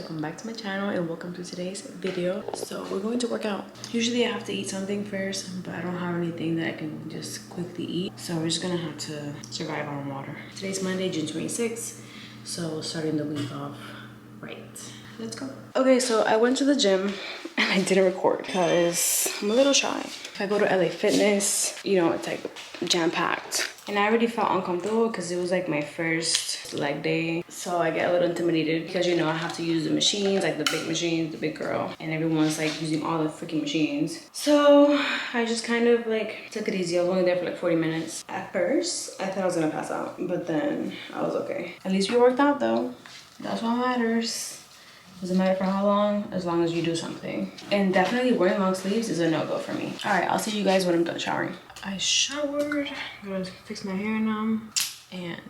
welcome back to my channel and welcome to today's video. So we're going to work out. Usually I have to eat something first, but I don't have anything that I can just quickly eat, so we're just gonna have to survive on water. Today's Monday, June 26th, so starting the week off right. Let's go. Okay, so I went to the gym and I didn't record because I'm a little shy. If I go to LA Fitness, you know, it's like jam-packed. And I already felt uncomfortable because it was like my first leg day. So I get a little intimidated because, you know, I have to use the machines, like the big machines, the big girl. And everyone's like using all the freaking machines. So I just kind of like took it easy. I was only there for like 40 minutes. At first, I thought I was gonna pass out, but then I was okay. At least we worked out though. That's what matters. Doesn't matter for how long as you do something. And definitely wearing long sleeves is a no-go for me. All right, I'll see you guys when I'm done showering. I showered, I'm gonna fix my hair now and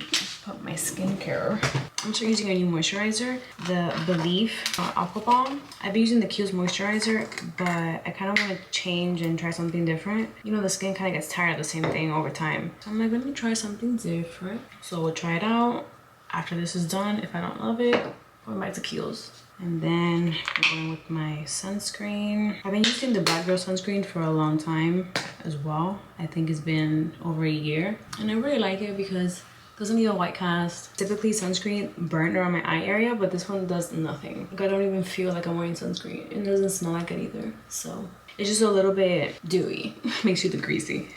put my skincare. I'm still using a new moisturizer, the Believe Aqua Balm. I've been using the Kiehl's moisturizer, but I kind of want to change and try something different. You know, the skin kind of gets tired of the same thing over time. So I'm like, let me try something different. So we'll try it out. After this is done, if I don't love it, going back to Kiehl's. And then I'm going with my sunscreen. I've been using the Black Girl sunscreen for a long time as well. I think it's been over a year. And I really like it because it doesn't leave a white cast. Typically sunscreen burnt around my eye area, but this one does nothing. Like I don't even feel like I'm wearing sunscreen. It doesn't smell like it either. So it's just a little bit dewy. Makes you look greasy.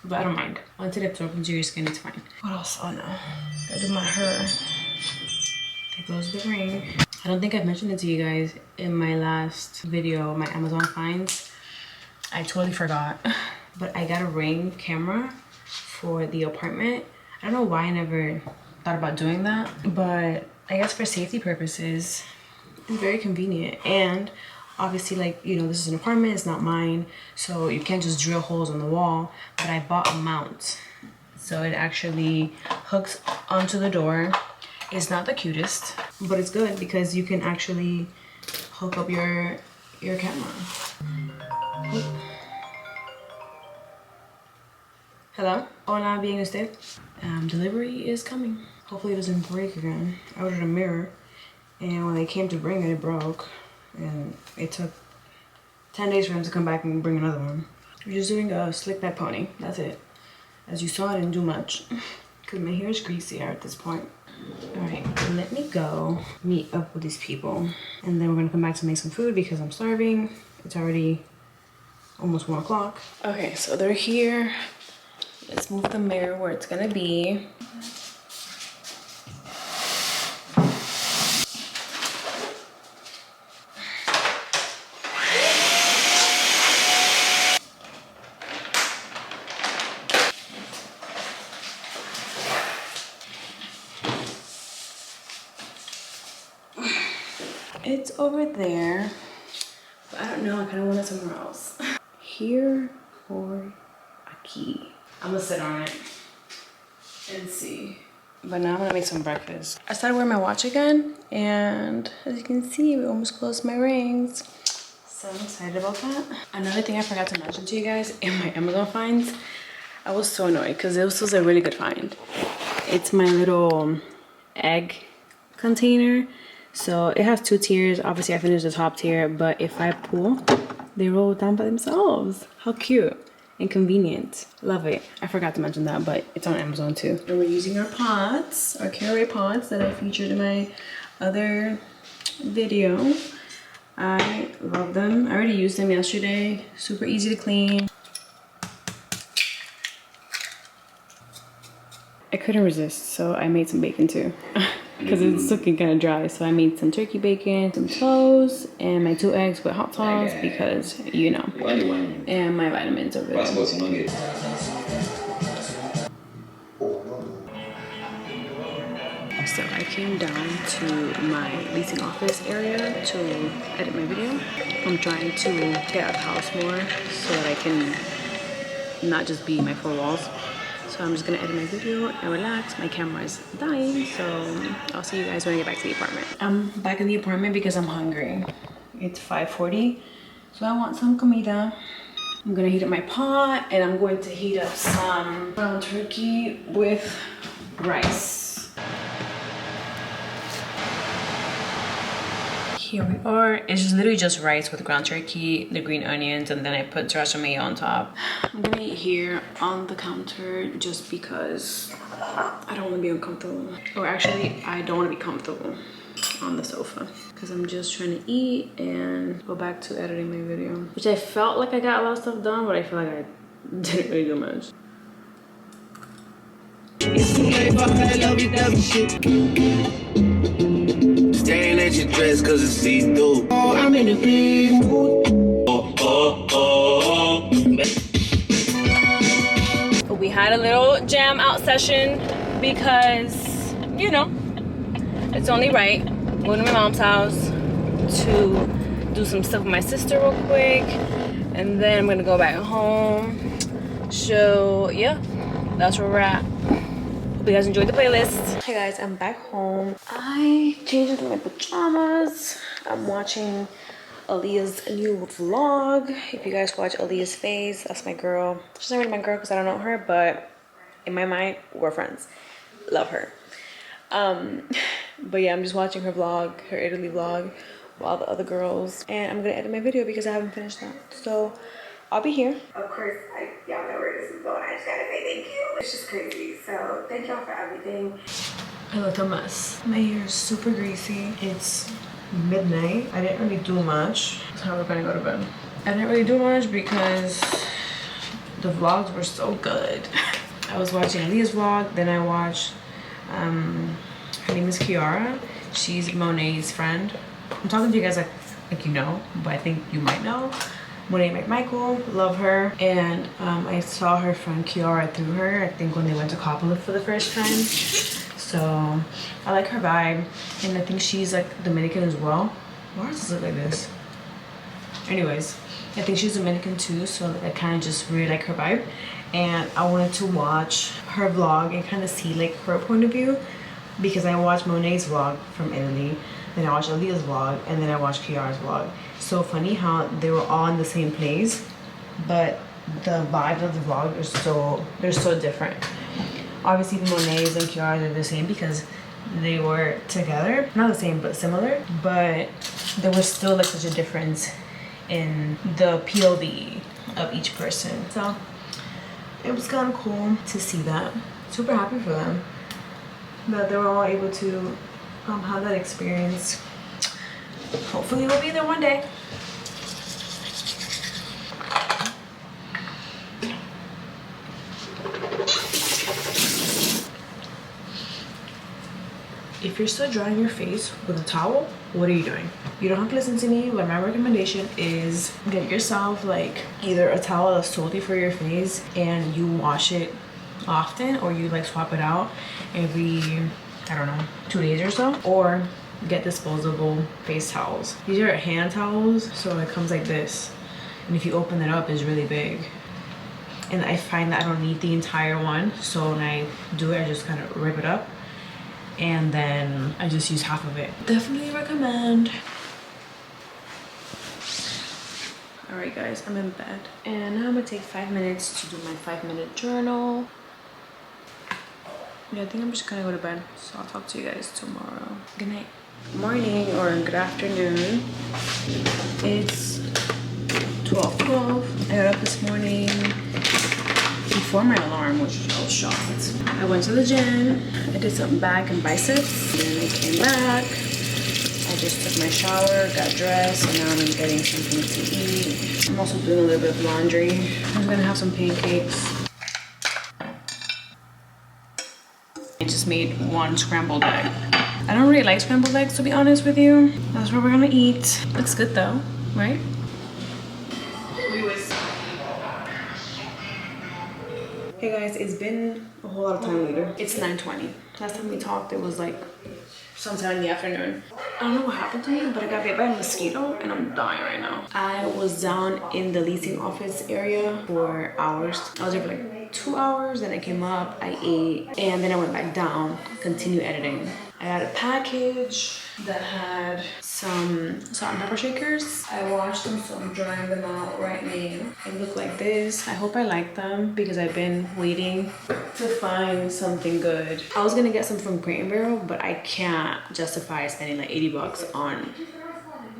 But I don't mind. Once it absorbs into your skin, it's fine. What else? Oh no. Gotta do my hair. There goes the ring. I don't think I've mentioned it to you guys in my last video, my Amazon finds. I totally forgot. But I got a Ring camera for the apartment. I don't know why I never thought about doing that, but I guess for safety purposes, it's very convenient. And obviously, like, you know, this is an apartment, it's not mine, so you can't just drill holes on the wall. But I bought a mount, so it actually hooks onto the door. It's not the cutest, but it's good because you can actually hook up your camera. Oh. Hello? Hola, bien usted? Delivery is coming. Hopefully it doesn't break again. I ordered a mirror, and when they came to bring it, it broke. And it took 10 days for them to come back and bring another one. We're just doing a slick back pony. That's it. As you saw, I didn't do much because my hair is greasy at this point. All right, let me go meet up with these people, and then we're gonna come back to make some food because I'm starving. It's already almost 1 o'clock. Okay, so they're here. Let's move the mirror where it's gonna be. It's over there, but I don't know, I kind of want it somewhere else. Here or aquí. I'm gonna sit on it and see. But now I'm gonna make some breakfast. I started wearing my watch again, and as you can see, we almost closed my rings. So I'm excited about that. Another thing I forgot to mention to you guys in my Amazon finds, I was so annoyed because this was a really good find. It's my little egg container. So it has 2 tiers. Obviously I finished the top tier, but if I pull, they roll down by themselves. How cute and convenient. Love it. I forgot to mention that, but it's on Amazon too. And we're using our pots, our caraway pots that I featured in my other video. I love them. I already used them yesterday. Super easy to clean. I couldn't resist, so I made some bacon too. Because it's looking kind of dry, so I made some turkey bacon, some toast, and my 2 eggs with hot sauce because, you know, and my vitamins over there. So I came down to my leasing office area to edit my video. I'm trying to get out of the house more so that I can not just be in my 4 walls. So I'm just gonna edit my video and relax. My camera is dying, so I'll see you guys when I get back to the apartment. I'm back in the apartment because I'm hungry. It's 5:40, so I want some comida. I'm gonna heat up my pot, and I'm going to heat up some ground turkey with rice. here we are. It's just literally just rice with ground turkey, the green onions, and then I put sriracha mayo on top. I'm gonna eat here on the counter just because I don't want to be uncomfortable. Or actually, I don't want to be comfortable on the sofa because I'm just trying to eat and go back to editing my video, which I felt like I got a lot of stuff done, but I feel like I didn't really do much. Staring at your dress cause it's see-through. Oh, I'm in a big mood. We had a little jam out session because, you know, it's only right. I'm going to my mom's house to do some stuff with my sister real quick, and then I'm gonna go back home. So yeah, that's where we're at. Hope you guys enjoyed the playlist. Hey guys, I'm back home. I changed into my pajamas. I'm watching Aaliyah's new vlog. If you guys watch Aaliyah's face, that's my girl. She's not really my girl because I don't know her, but in my mind, we're friends. Love her. But yeah, I'm just watching her vlog, her Italy vlog, while the other girls, and I'm gonna edit my video because I haven't finished that. So I'll be here. Of course, y'all know where this is going. I just gotta say thank you. It's just crazy. So thank y'all for everything. I look a mess. My hair is super greasy. It's midnight. I didn't really do much. That's how we're gonna go to bed. I didn't really do much because the vlogs were so good. I was watching Aaliyah's vlog, then I watched her name is Kiara. She's Monet's friend. I'm talking to you guys like you know, but I think you might know. Monet McMichael, love her. And I saw her friend Kiara through her, I think when they went to Coppola for the first time. So I like her vibe, and I think she's like Dominican as well. Why does it look like this? Anyways, I think she's Dominican too, so I kind of just really like her vibe. And I wanted to watch her vlog and kind of see like her point of view, because I watched Monet's vlog from Italy, then I watched Aaliyah's vlog, and then I watched Kiara's vlog. So funny how they were all in the same place, but the vibe of the vlog is they're so different. Obviously Monet's and Kiara's are the same because they were together, not the same but similar, but there was still like such a difference in the POV of each person. So it was kind of cool to see that. Super happy for them that they were all able to have that experience. Hopefully we'll be there one day. If you're still drying your face with a towel, what are you doing? You don't have to listen to me, but my recommendation is get yourself like either a towel that's solely for your face and you wash it often, or you like swap it out every, I don't know, 2 days or so, or get disposable face towels. These are hand towels, so it comes like this, and if you open it up, it's really big. And I find that I don't need the entire one, so when I do it, I just kind of rip it up and then I just use half of it. Definitely recommend. All right guys, I'm in bed and now I'm gonna take 5 minutes to do my 5-minute journal. Yeah, I think I'm just gonna go to bed, so I'll talk to you guys tomorrow. Good night. Morning or good afternoon. It's 12:12. I got up this morning before my alarm, which I was shocked. I went to the gym, I did some back and biceps, then I came back. I just took my shower, got dressed, and now I'm getting something to eat. I'm also doing a little bit of laundry. I'm gonna have some pancakes. I just made 1 scrambled egg. I don't really like scrambled eggs, to be honest with you. That's what we're gonna eat. Looks good though, right? Hey guys, it's been a whole lot of time later. It's 9:20. Last time we talked, it was like sometime in the afternoon. I don't know what happened to me, but I got bit by a mosquito and I'm dying right now. I was down in the leasing office area for hours. I was there for like 2 hours, then I came up, I ate, and then I went back down, continued editing. I got a package that had some salt and pepper shakers. I washed them, so I'm drying them out right now. They look like this. I hope I like them because I've been waiting to find something good. I was gonna get some from Crate & Barrel, but I can't justify spending like 80 bucks on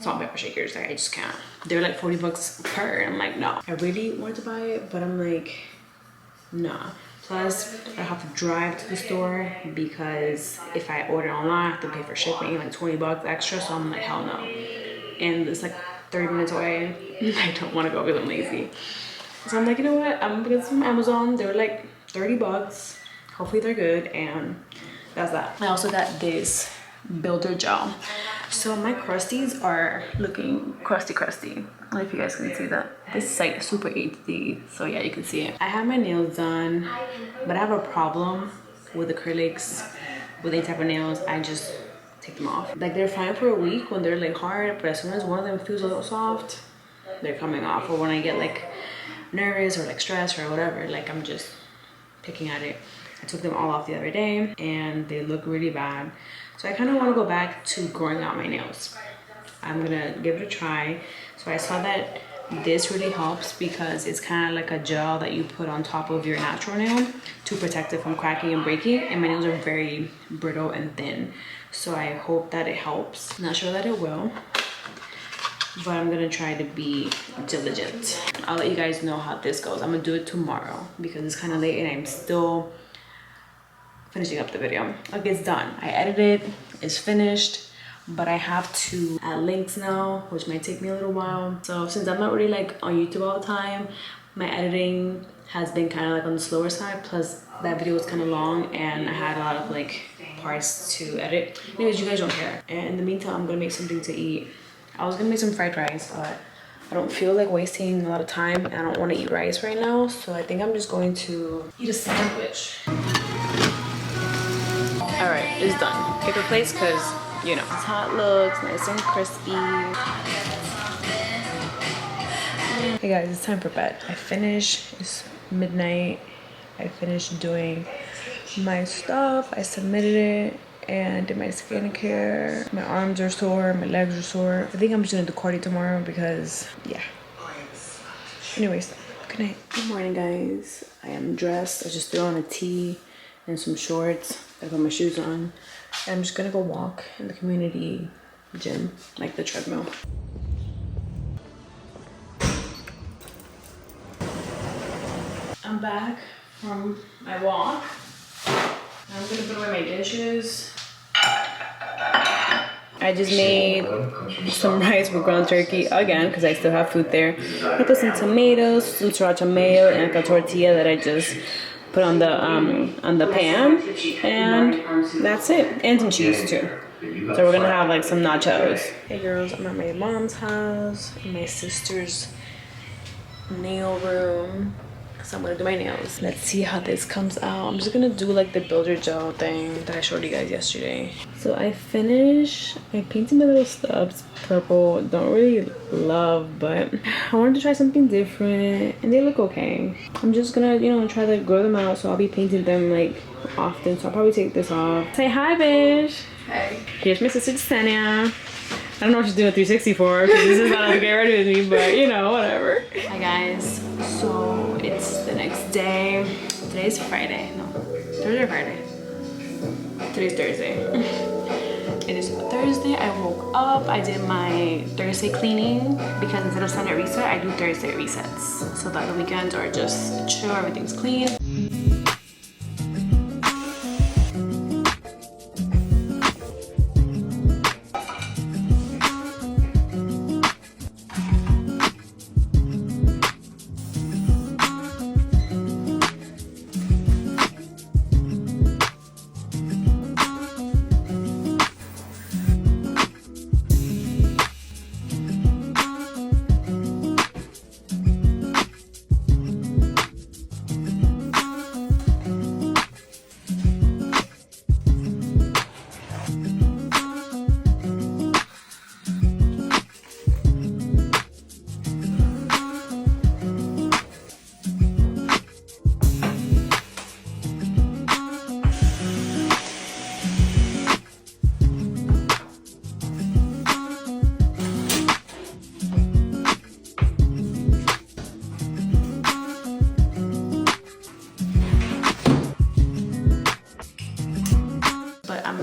salt and pepper shakers. Like, I just can't. They're like 40 bucks per. I'm like, no. I really wanted to buy it, but I'm like, nah. Plus, I have to drive to the store because if I order online, I have to pay for shipping, like 20 bucks extra. So I'm like, hell no. And it's like 30 minutes away. I don't want to go because I'm lazy. So I'm like, you know what? I'm gonna get some Amazon. They were like 30 bucks. Hopefully they're good. And that's that. I also got this builder gel. So my crusties are looking crusty. I don't know if you guys can see that. This is like super HD, so yeah, you can see it. I have my nails done, but I have a problem with acrylics, with any type of nails. I just take them off. Like, they're fine for a week when they're like hard, but as soon as one of them feels a little soft, they're coming off. Or when I get like nervous or like stressed or whatever, like I'm just picking at it. I took them all off the other day and they look really bad. So I kind of want to go back to growing out my nails. I'm gonna give it a try. So I saw that this really helps because it's kind of like a gel that you put on top of your natural nail to protect it from cracking and breaking. And my nails are very brittle and thin. So I hope that it helps. Not sure that it will, but I'm gonna try to be diligent. I'll let you guys know how this goes. I'm gonna do it tomorrow because it's kind of late and I'm still finishing up the video. Like, it's done. I edited, it's finished, but I have to add links now, which might take me a little while. So since I'm not really like on YouTube all the time, my editing has been kind of like on the slower side. Plus that video was kind of long and I had a lot of like parts to edit. Anyways, you guys don't care. And in the meantime, I'm gonna make something to eat. I was gonna make some fried rice, but I don't feel like wasting a lot of time and I don't want to eat rice right now. So I think I'm just going to eat a sandwich. All right, it's done. Paper plates, because you know it's how it looks, nice and crispy. Hey guys, it's time for bed. I finished, it's midnight. I finished doing my stuff. I submitted it and did my skincare. My arms are sore, my legs are sore. I think I'm just gonna do cardio tomorrow because yeah. Anyways, good night. Good morning, guys. I am dressed. I just threw on a tee and some shorts. I put my shoes on. I'm just gonna go walk in the community gym, like the treadmill. I'm back from my walk. I'm gonna put away my dishes. I just made some rice with ground turkey again because I still have food there. I put some tomatoes, some sriracha mayo, and like a tortilla that I just put on the pan, and that's it. And some cheese too. So we're gonna have like some nachos. Hey girls, I'm at my mom's house, my sister's nail room. So I'm gonna do my nails. Let's see how this comes out. I'm just gonna do like the builder gel thing that I showed you guys yesterday. So I finished, I painted my little stubs purple. Don't really love, but I wanted to try something different and they look okay. I'm just gonna, you know, try to grow them out. So I'll be painting them like often. So I'll probably take this off. Say hi, bitch. Hey. Here's my sister Jasenia. I don't know what she's doing a 360 for because this is not how to get ready with me, but you know, whatever. Hi guys, so it's the next day. Today's Friday, no, Thursday or Friday? Today's Thursday. It is Thursday, I woke up, I did my Thursday cleaning because instead of Sunday reset, I do Thursday resets. So that the weekends are just chill, everything's clean.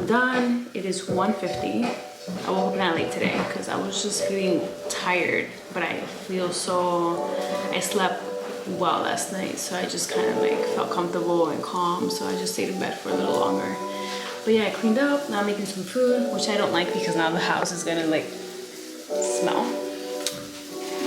Done. It is 1:50. I woke up kind of late today because I was just feeling tired, but I slept well last night, so I just kind of like felt comfortable and calm, so I just stayed in bed for a little longer. But yeah, I cleaned up. Now I'm making some food, which I don't like because now the house is gonna like smell.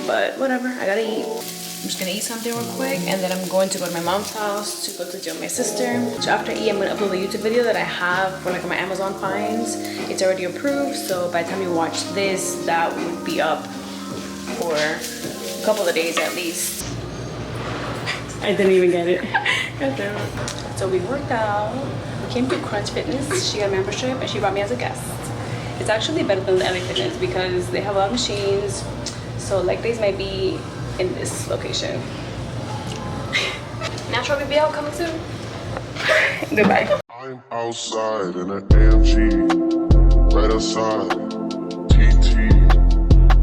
But whatever, I gotta eat. I'm just gonna eat something real quick, and then I'm going to go to my mom's house to go to jail my sister. So after I eat, I'm gonna upload a YouTube video that I have for like my Amazon finds. It's already approved, so by the time you watch this, that would be up for a couple of days at least. I didn't even get it. God damn it. So we worked out. We came to Crunch Fitness. She got a membership and she brought me as a guest. It's actually better than LA Fitness because they have a lot of machines. So leg days might be in this location. Natural BBL coming soon. Goodbye. I'm outside in an AMG, right outside, TT,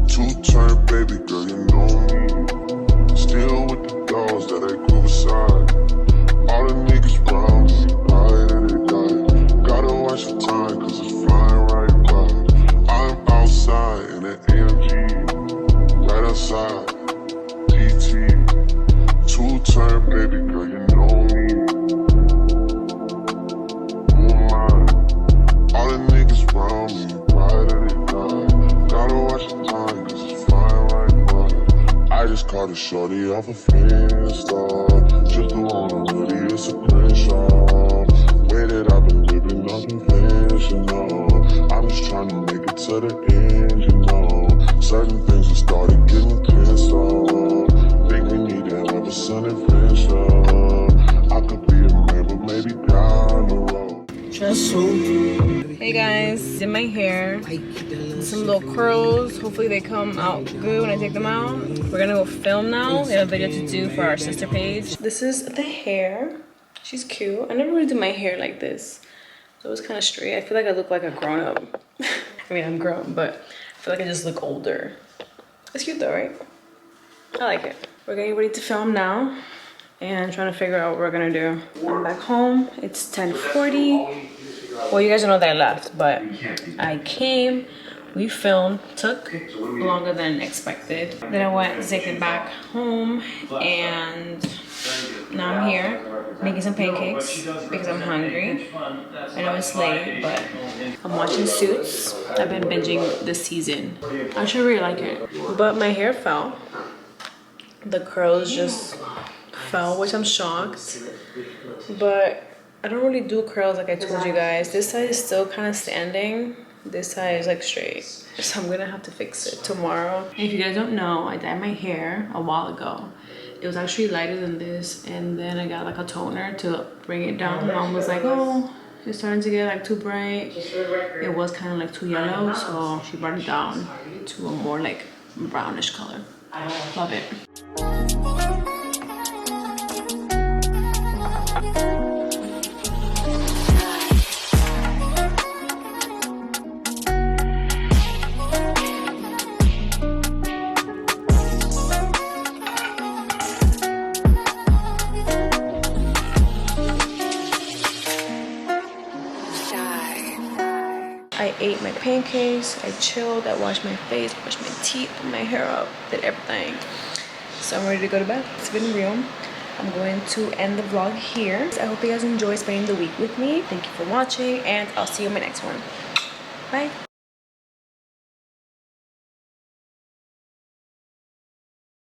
two-turn baby girl, you know me, still with the dogs that I grew beside, all the niggas round me, right and they die, gotta watch the time cause it's flying right by, I'm outside in an AMG, right outside, TT, two-turn baby girl, you know me. All the niggas round me, right at it die. Gotta watch the time, cause it's flying right by. I just caught a shorty off a Finsta. Just the one on hoodie, it's a crenshaw. Way that I've been living unconventional. I'm just trying to make it to the end, you know. Certain things have started getting tenser. Think we need to have a sun adventure. I could be a man, but maybe down the road. Hey guys, did my hair, some little curls. Hopefully they come out good when I take them out. We're gonna go film now. We have a video to do for our sister page. This is the hair. She's cute. I never really do my hair like this, so it's kind of straight. I feel like I look like a grown-up. I mean, I'm grown, but I feel like I just look older. It's cute though, right? I like it. We're getting ready to film now and trying to figure out what we're gonna do. I'm back home. It's 10:40. Well, you guys don't know that I left, but I came, we filmed, took longer than expected. Then I went to take it back home, and now I'm here making some pancakes because I'm hungry. I know it's late, but I'm watching Suits. I've been binging this season. I actually really like it. But my hair fell. The curls just fell, which I'm shocked. But I don't really do curls like I told you guys. This side is still kind of standing. This side is like straight. So I'm gonna have to fix it tomorrow. And if you guys don't know, I dyed my hair a while ago. It was actually lighter than this, and then I got like a toner to bring it down. Mom was like, oh, it's starting to get like too bright. It was kind of like too yellow, so she brought it down to a more like brownish color. Love it. I ate my pancakes, I chilled, I washed my face, brushed my teeth, put my hair up, did everything. So I'm ready to go to bed. It's been real. I'm going to end the vlog here. I hope you guys enjoy spending the week with me. Thank you for watching, and I'll see you in my next one. Bye.